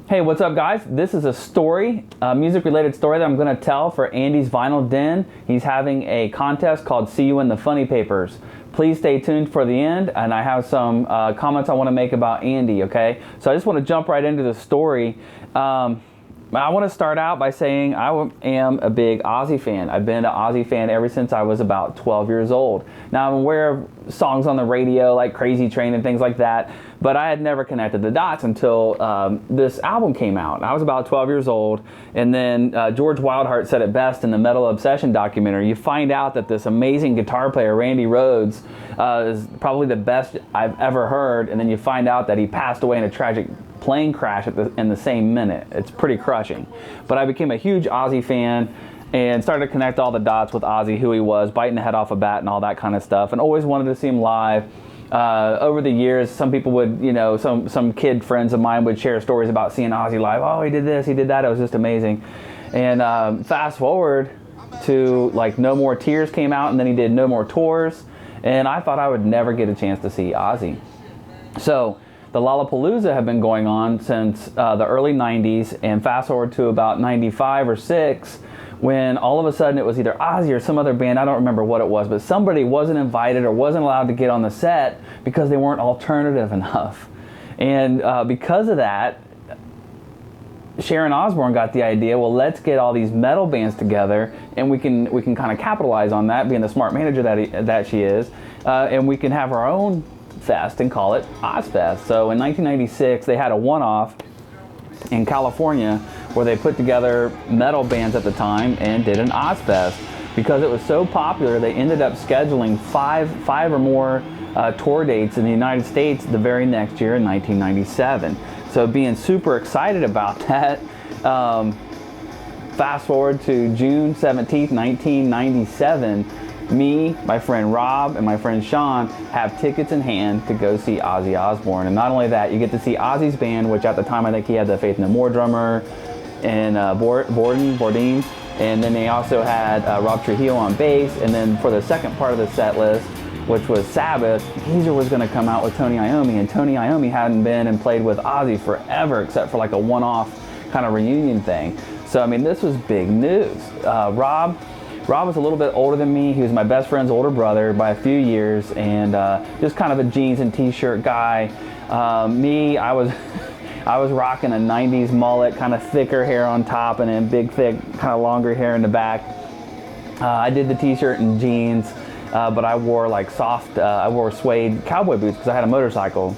Hey, what's up, guys? This is a story, a music-related story that I'm going to tell for Andy's Vinyl Den. He's having a contest called See You in the Funny Papers. Please stay tuned for the end, and I have some comments I want to make about Andy, okay? So I just want to jump right into the story. I want to start out by saying I am a big Ozzy fan. I've been an Ozzy fan ever since I was about 12 years old. Now, I'm aware of songs on the radio like Crazy Train and things like that, but I had never connected the dots until this album came out. I was about 12 years old, and then George Wildheart said it best in the Metal Obsession documentary. You find out that this amazing guitar player, Randy Rhoads, is probably the best I've ever heard, and then you find out that he passed away in a tragic plane crash in the same minute. It's pretty crushing. But I became a huge Ozzy fan and started to connect all the dots with Ozzy, who he was, biting the head off a bat and all that kind of stuff, and always wanted to see him live. Over the years, some people would, some kid friends of mine would share stories about seeing Ozzy live. Oh, he did this, he did that. It was just amazing. And fast forward to like No More Tears came out, and then he did No More Tours, and I thought I would never get a chance to see Ozzy. So the Lollapalooza had been going on since the early 90s, and fast forward to about 95 or 6, when all of a sudden it was either Ozzy or some other band, I don't remember what it was, but somebody wasn't invited or wasn't allowed to get on the set because they weren't alternative enough. And because of that, Sharon Osbourne got the idea, well, let's get all these metal bands together, and we can kind of capitalize on that, being the smart manager that she is, and we can have our own fest and call it Ozzfest. So in 1996, they had a one-off in California where they put together metal bands at the time and did an Ozzfest. Because it was so popular, they ended up scheduling five or more tour dates in the United States the very next year in 1997. So being super excited about that, fast forward to June 17th, 1997, me, my friend Rob, and my friend Sean have tickets in hand to go see Ozzy Osbourne. And not only that, you get to see Ozzy's band, which at the time I think he had the Faith No More drummer, and Bourdain. And then they also had Rob Trujillo on bass. And then for the second part of the set list, which was Sabbath, Geezer was going to come out with Tony Iommi. And Tony Iommi hadn't been and played with Ozzy forever, except for like a one-off kind of reunion thing. So, I mean, this was big news. Rob was a little bit older than me. He was my best friend's older brother by a few years, and just kind of a jeans and t-shirt guy. Me, I was rocking a 90s mullet, kind of thicker hair on top, and then big, thick, kind of longer hair in the back. I did the t-shirt and jeans, but I wore like I wore suede cowboy boots because I had a motorcycle.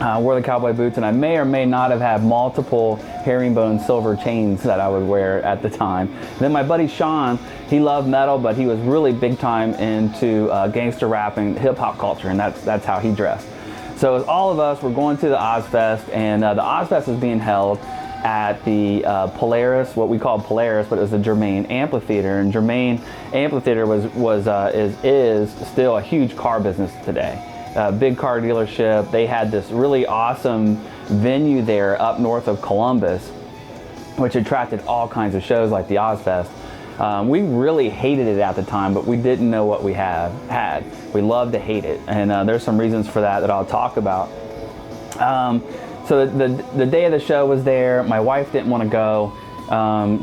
I wore the cowboy boots, and I may or may not have had multiple herringbone silver chains that I would wear at the time. And then my buddy Sean, he loved metal, but he was really big time into gangster rap and hip hop culture, and that's how he dressed. So all of us were going to the Ozzfest, and the Ozzfest is being held at the Polaris, what we call Polaris, but it was the Germain Amphitheater. And Germain Amphitheater is still a huge car business today. Big car dealership. They had this really awesome venue there up north of Columbus, which attracted all kinds of shows like the Ozzfest. We really hated it at the time, but we didn't know what we had. We loved to hate it, and there's some reasons for that I'll talk about. So the day of the show was there. My wife didn't want to go.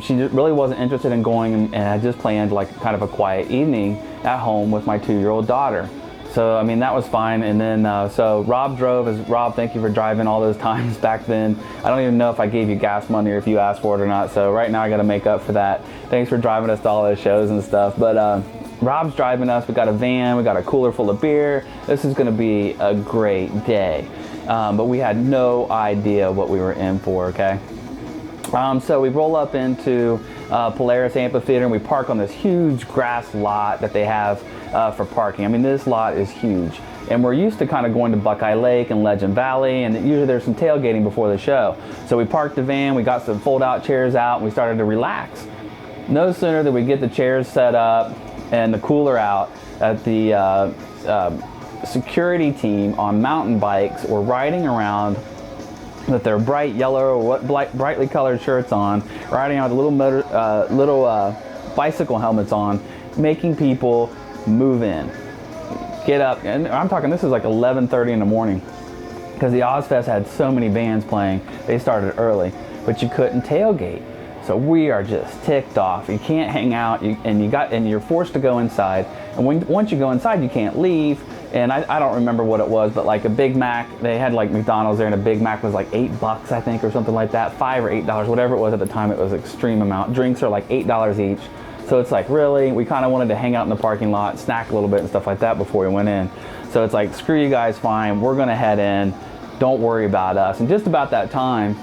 She really wasn't interested in going, and I just planned like kind of a quiet evening at home with my 2-year-old daughter. So, I mean, that was fine. And then, so Rob drove. Rob, thank you for driving all those times back then. I don't even know if I gave you gas money or if you asked for it or not. So right now I got to make up for that. Thanks for driving us to all those shows and stuff. But Rob's driving us. We got a van. We got a cooler full of beer. This is going to be a great day. But we had no idea what we were in for, okay? So we roll up into Polaris Amphitheater, and we park on this huge grass lot that they have for parking. I mean, this lot is huge, and we're used to kind of going to Buckeye Lake and Legend Valley, and usually there's some tailgating before the show. So we parked the van, we got some fold-out chairs out, and we started to relax. No sooner did we get the chairs set up and the cooler out, at the security team on mountain bikes were riding around with their bright yellow or brightly colored shirts on, riding around with little bicycle helmets on, making people move in, get up. And I'm talking, this is like 11:30 in the morning. because the Ozzfest had so many bands playing. They started early, but you couldn't tailgate. So we are just ticked off. You can't hang out, and you're forced to go inside. And once you go inside, you can't leave. And I don't remember what it was, but like a Big Mac, they had like McDonald's there, and a Big Mac was like $8, I think, or something like that, $5 or $8, whatever it was at the time. It was an extreme amount. Drinks are like $8 each. So it's like, really, we kind of wanted to hang out in the parking lot, snack a little bit and stuff like that before we went in. So it's like, screw you guys, fine, we're gonna head in. Don't worry about us. And just about that time,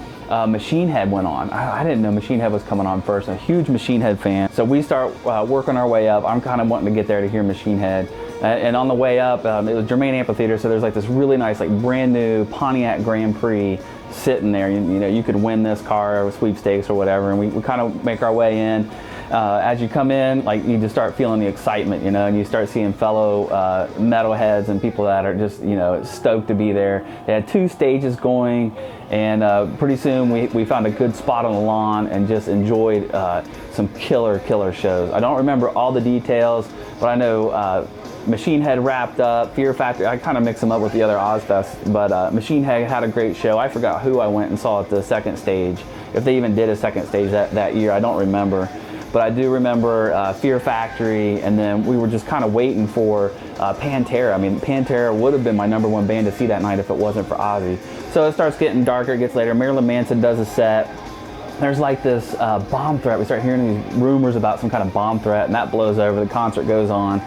Machine Head went on. I didn't know Machine Head was coming on first. I'm a huge Machine Head fan. So we start working our way up. I'm kind of wanting to get there to hear Machine Head. And on the way up, it was Germain Amphitheater, so there's like this really nice, like brand new Pontiac Grand Prix sitting there. You know, you could win this car or sweepstakes or whatever, and we kind of make our way in. As you come in, like, you just start feeling the excitement, you know, and you start seeing fellow metalheads and people that are just, you know, stoked to be there. They had 2 stages going, and pretty soon we found a good spot on the lawn and just enjoyed some killer shows. I don't remember all the details, but I know Machine Head wrapped up, Fear Factory, I kind of mix them up with the other Ozzfest, but Machine Head had a great show. I forgot who I went and saw at the second stage, if they even did a second stage that year, I don't remember. But I do remember Fear Factory, and then we were just kind of waiting for Pantera. I mean, Pantera would have been my #1 band to see that night if it wasn't for Ozzy. So it starts getting darker, it gets later. Marilyn Manson does a set. There's like this bomb threat. We start hearing these rumors about some kind of bomb threat, and that blows over, the concert goes on.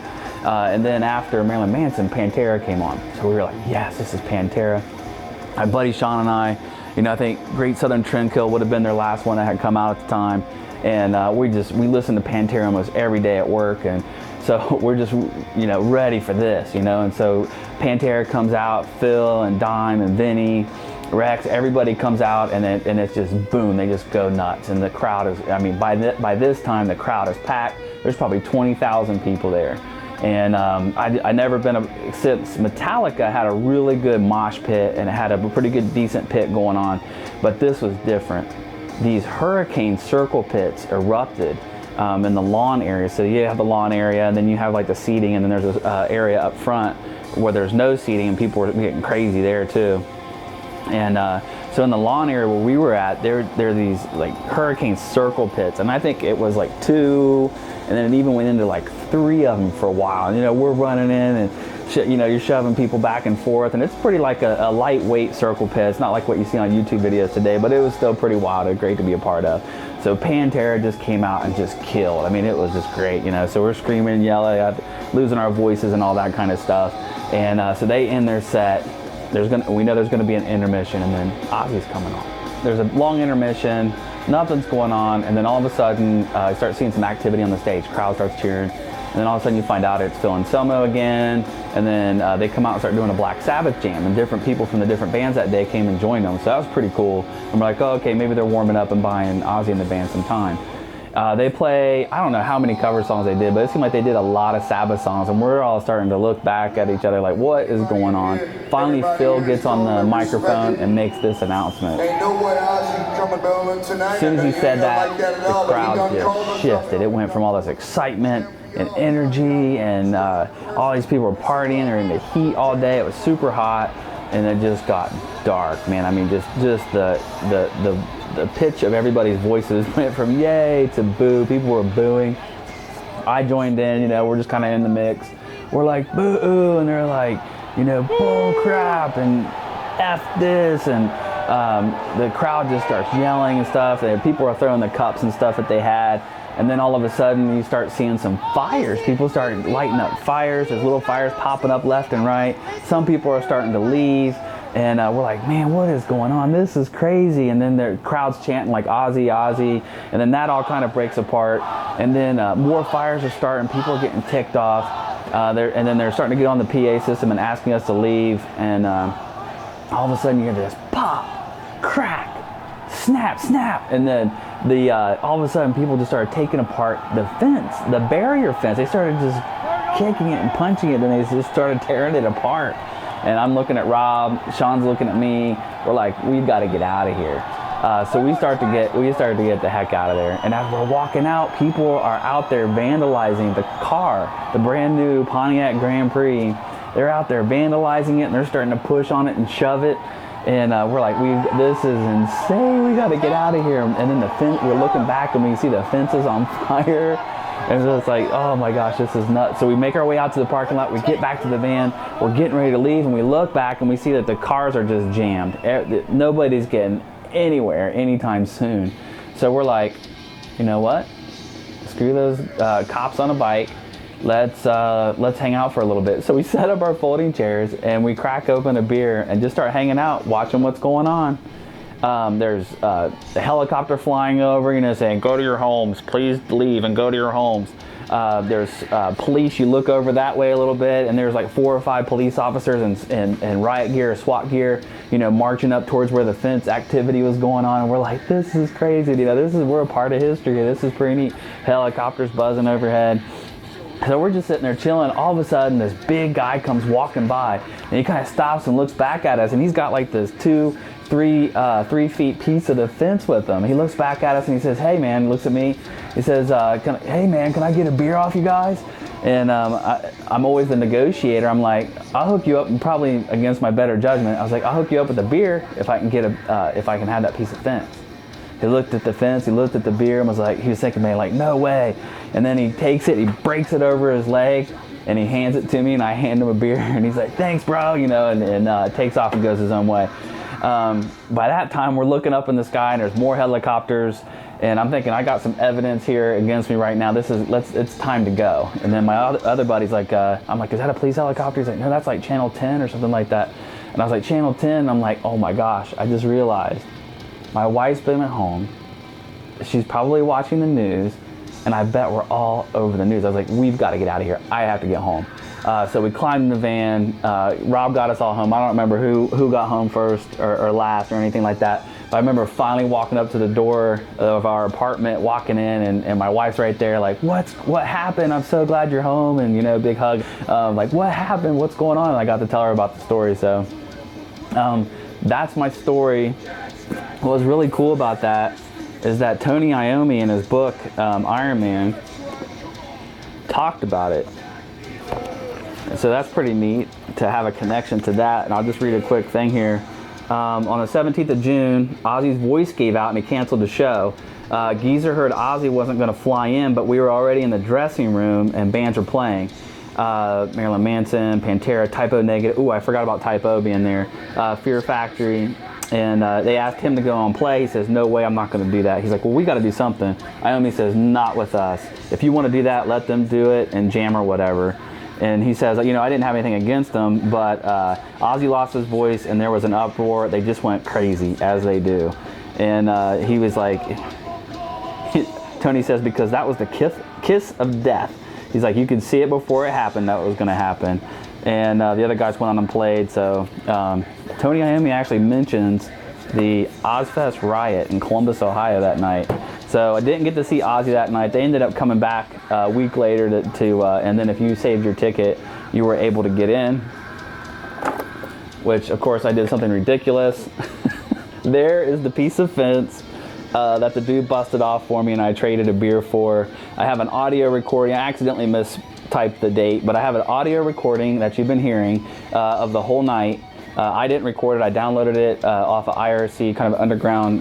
And then after Marilyn Manson, Pantera came on. So we were like, yes, this is Pantera. My buddy Sean and I, you know, I think Great Southern Trendkill would have been their last one that had come out at the time. And we listen to Pantera almost every day at work, and so we're just, you know, ready for this, you know. And so Pantera comes out, Phil and Dime and Vinny, Rex, everybody comes out, and it's just boom, they just go nuts, and the crowd is, I mean, by this time the crowd is packed. There's probably 20,000 people there. And I never been, since Metallica had a really good mosh pit, and it had a pretty good, decent pit going on, but this was different. These hurricane circle pits erupted in the lawn area. So you have the lawn area, and then you have like the seating, and then there's an area up front where there's no seating, and people were getting crazy there too. And so in the lawn area where we were at, there are these like hurricane circle pits, and I think it was like 2, and then it even went into like 3 of them for a while. And, you know, we're running in, and you know, you're shoving people back and forth, and it's pretty like a lightweight circle pit. It's not like what you see on YouTube videos today, but it was still pretty wild and great to be a part of. So Pantera just came out and just killed. I mean, it was just great, you know. So we're screaming and yelling, losing our voices and all that kind of stuff. And so they end their set. We know there's gonna be an intermission, and then Ozzy's coming on. There's a long intermission, nothing's going on, and then all of a sudden, you start seeing some activity on the stage. Crowd starts cheering. And then all of a sudden you find out it's Phil Anselmo again, and then they come out and start doing a Black Sabbath jam, and different people from the different bands that day came and joined them. So that was pretty cool. And we're like, oh, okay, maybe they're warming up and buying Ozzy and the band some time. They play, I don't know how many cover songs they did, but it seemed like they did a lot of Sabbath songs, and we're all starting to look back at each other like, what is going on? Finally, Phil gets on the microphone and makes this announcement. As soon as he said that, the crowd just shifted. It went from all this excitement and energy, and all these people were partying, they're in the heat all day, it was super hot, and it just got dark, man. I mean, just the pitch of everybody's voices went from yay to boo. People were booing. I joined in, you know, we're just kind of in the mix. We're like, boo, and they're like, you know, bull crap, and F this, and the crowd just starts yelling and stuff, and people are throwing the cups and stuff that they had. And then all of a sudden you start seeing some fires. People start lighting up fires. There's little fires popping up left and right. Some people are starting to leave. And we're like, man, what is going on? This is crazy. And then the crowd's chanting like Ozzy, Ozzy. And then that all kind of breaks apart. And then more fires are starting. People are getting ticked off. And then they're starting to get on the PA system and asking us to leave. And all of a sudden you hear this pop, crack, snap, snap. And then all of a sudden people just started taking apart the fence, the barrier fence. They started just kicking it and punching it, and they just started tearing it apart. And I'm looking at Rob, Sean's looking at me. We're like, we've got to get out of here. So we started to get the heck out of there. And as we're walking out, people are out there vandalizing the car, the brand new Pontiac Grand Prix. They're out there vandalizing it, and they're starting to push on it and shove it. And we're like, this is insane. We got to get out of here. And then the fence, we're looking back and we see the fence is on fire. And so it's like, oh my gosh, this is nuts. So we make our way out to the parking lot. We get back to the van. We're getting ready to leave, and we look back and we see that the cars are just jammed. Nobody's getting anywhere anytime soon. So we're like, you know what? Screw those cops on a bike. Let's hang out for a little bit. So we set up our folding chairs and we crack open a beer and just start hanging out, watching what's going on. There's a helicopter flying over, you know, saying, go to your homes, please leave and go to your homes. There's police, you look over that way a little bit, and there's like 4 or 5 police officers in riot gear, SWAT gear, you know, marching up towards where the fence activity was going on. And we're like, this is crazy, you know, we're a part of history. This is pretty neat. Helicopters buzzing overhead. So we're just sitting there chilling. All of a sudden, this big guy comes walking by, and he kind of stops and looks back at us, and he's got like this 3 feet piece of the fence with him. He looks back at us and he says, hey man, looks at me. He says, hey man, can I get a beer off you guys? And I'm always the negotiator. I'm like, I'll hook you up, and probably against my better judgment, I was like, I'll hook you up with a beer if I can if I can have that piece of fence. He looked at the fence, he looked at the beer, and was like, he was thinking, man, like, no way. And then he takes it, he breaks it over his leg, and he hands it to me, and I hand him a beer, and he's like, thanks, bro, you know, and takes off and goes his own way. By that time, we're looking up in the sky, and there's more helicopters, and I'm thinking, I got some evidence here against me right now. It's time to go. And then my other buddy's like, I'm like, is that a police helicopter? He's like, no, that's like Channel 10 or something like that. And I was like, Channel 10? And I'm like, oh my gosh, I just realized my wife's been at home. She's probably watching the news, and I bet we're all over the news. I was like, we've got to get out of here. I have to get home. So we climbed in the van. Rob got us all home. I don't remember who got home first or last or anything like that. But I remember finally walking up to the door of our apartment, walking in, and my wife's right there, like, what happened? I'm so glad you're home, and, you know, big hug. Like, what happened? What's going on? And I got to tell her about the story. So that's my story. What was really cool about that is that Tony Iommi in his book, Iron Man, talked about it. So that's pretty neat to have a connection to that. And I'll just read a quick thing here. On the 17th of June, Ozzy's voice gave out and he canceled the show. Geezer heard Ozzy wasn't going to fly in, but we were already in the dressing room and bands were playing. Marilyn Manson, Pantera, Typo Negative. Ooh, I forgot about Typo being there. Fear Factory. And they asked him to go on play. He says, no way, I'm not going to do that. He's like, well, we got to do something. Iommi says, not with us. If you want to do that, let them do it and jam or whatever. And he says, you know, I didn't have anything against them, but Ozzy lost his voice and there was an uproar. They just went crazy, as they do. And he was like, Tony says, because that was the kiss of death. He's like, you could see it before it happened that it was going to happen. And the other guys went on and played. So Tony Iommi actually mentions the Ozzfest RIOT in Columbus, Ohio that night. So I didn't get to see Ozzy that night. They ended up coming back a week later and then if you saved your ticket, you were able to get in, which of course I did something ridiculous. There is the piece of fence that the dude busted off for me and I traded a beer for. I have an audio recording. I accidentally mistyped the date, but I have an audio recording that you've been hearing of the whole night. I didn't record it. I downloaded it off of IRC, kind of underground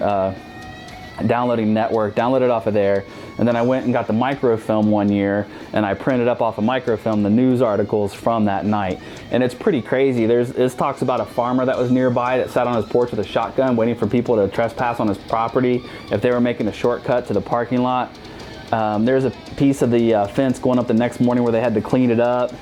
downloading network, downloaded off of there, and then I went and got the microfilm one year and I printed up off of microfilm the news articles from that night. And it's pretty crazy. This talks about a farmer that was nearby that sat on his porch with a shotgun waiting for people to trespass on his property if they were making a shortcut to the parking lot. There's a piece of the fence going up the next morning where they had to clean it up.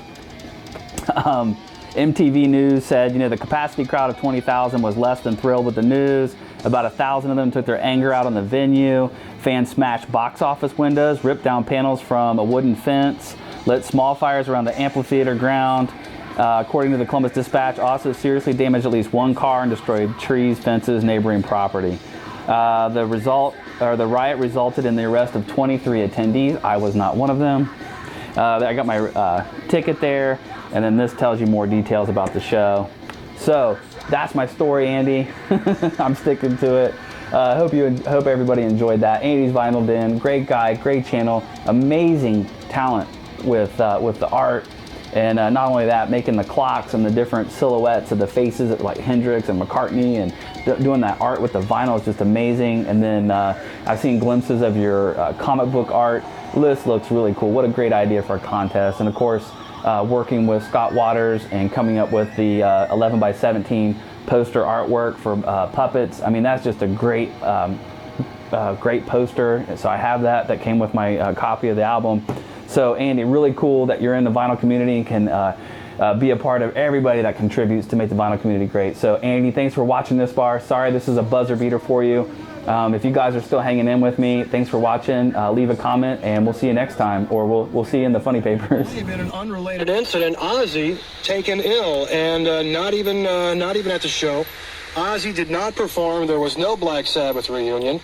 MTV News said, you know, the capacity crowd of 20,000 was less than thrilled with the news. About 1,000 of them took their anger out on the venue. Fans smashed box office windows, ripped down panels from a wooden fence, lit small fires around the amphitheater ground. According to the Columbus Dispatch, also seriously damaged at least one car and destroyed trees, fences, neighboring property. The riot resulted in the arrest of 23 attendees. I was not one of them. I got my ticket there, and then this tells you more details about the show. So that's my story, Andy. I'm sticking to it. Hope everybody enjoyed that. Andy's Vinyl Den, great guy, great channel, amazing talent with the art, And not only that, making the clocks and the different silhouettes of the faces of like Hendrix and McCartney, and doing that art with the vinyl is just amazing. And then I've seen glimpses of your comic book art. This looks really cool. What a great idea for a contest. And of course, working with Scott Waters and coming up with the 11 by 17 poster artwork for puppets. I mean, that's just a great great poster. So I have that came with my copy of the album. So Andy, really cool that you're in the vinyl community and can be a part of everybody that contributes to make the vinyl community great. So Andy, thanks for watching this bar. Sorry this is a buzzer beater for you. If you guys are still hanging in with me, thanks for watching. Leave a comment and we'll see you next time, or we'll see you in the funny papers. Been an unrelated incident. Ozzy taken ill and not even at the show. Ozzy did not perform. There was no Black Sabbath reunion.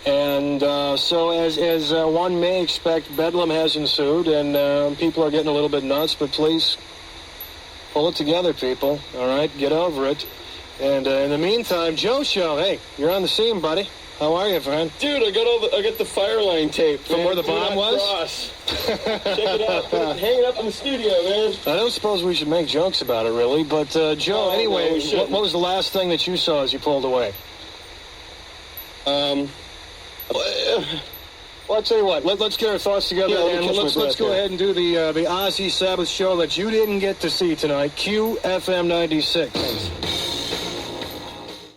And so as one may expect, bedlam has ensued, and people are getting a little bit nuts, but please pull it together, people. All right, get over it. And in the meantime, Joe Show, hey, you're on the scene, buddy. How are you, friend? Dude, I got the fire line tape from where the bomb was. Check it out. Hang it up in the studio, man. I don't suppose we should make jokes about it, really, but Joe, anyway, what was the last thing that you saw as you pulled away? Well, I'll tell you what. Let's get our thoughts together, and let's go ahead and do the Ozzy Sabbath show that you didn't get to see tonight. QFM 96.